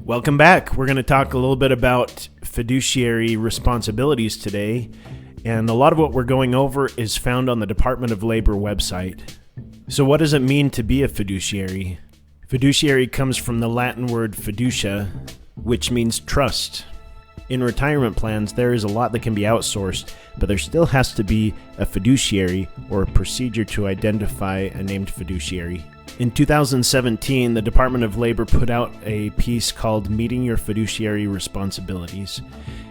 Welcome back. We're going to talk a little bit about fiduciary responsibilities today. And a lot of what we're going over is found on the Department of Labor website. So what does it mean to be a fiduciary? Fiduciary comes from the Latin word fiducia, which means trust. In retirement plans, there is a lot that can be outsourced, but there still has to be a fiduciary or a procedure to identify a named fiduciary. In 2017, the Department of Labor put out a piece called Meeting Your Fiduciary Responsibilities.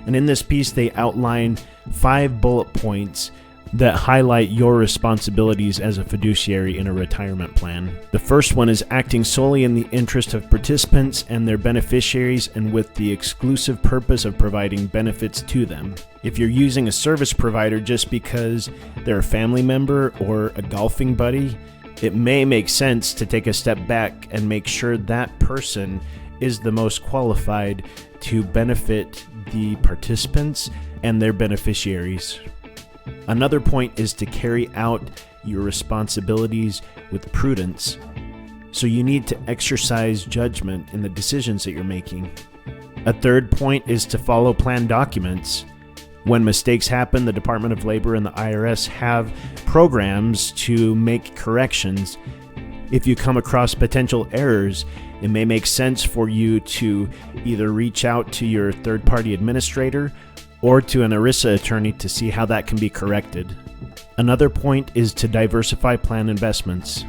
And in this piece, they outline 5 bullet points that highlight your responsibilities as a fiduciary in a retirement plan. The first one is acting solely in the interest of participants and their beneficiaries and with the exclusive purpose of providing benefits to them. If you're using a service provider just because they're a family member or a golfing buddy, it may make sense to take a step back and make sure that person is the most qualified to benefit the participants and their beneficiaries. Another point is to carry out your responsibilities with prudence. So you need to exercise judgment in the decisions that you're making. A third point is to follow plan documents. When mistakes happen, the Department of Labor and the IRS have programs to make corrections. If you come across potential errors, it may make sense for you to either reach out to your third-party administrator or to an ERISA attorney to see how that can be corrected. Another point is to diversify plan investments.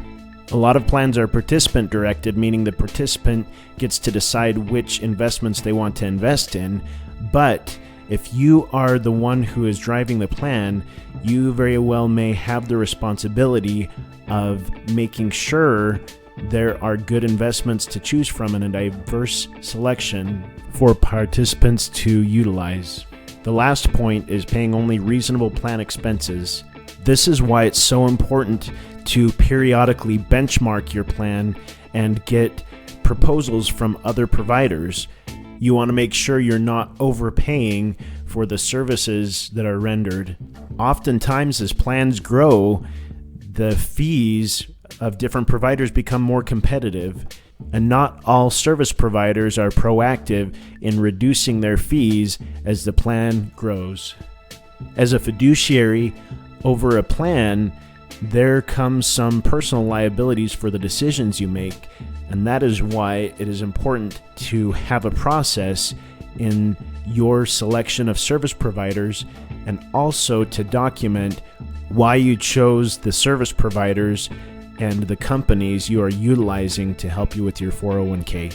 A lot of plans are participant-directed, meaning the participant gets to decide which investments they want to invest in, but if you are the one who is driving the plan, you very well may have the responsibility of making sure there are good investments to choose from and a diverse selection for participants to utilize. The last point is paying only reasonable plan expenses. This is why it's so important to periodically benchmark your plan and get proposals from other providers. You want to make sure you're not overpaying for the services that are rendered. Oftentimes, as plans grow, the fees of different providers become more competitive, and not all service providers are proactive in reducing their fees as the plan grows. As a fiduciary over a plan, there comes some personal liabilities for the decisions you make, and that is why it is important to have a process in your selection of service providers and also to document why you chose the service providers and the companies you are utilizing to help you with your 401k.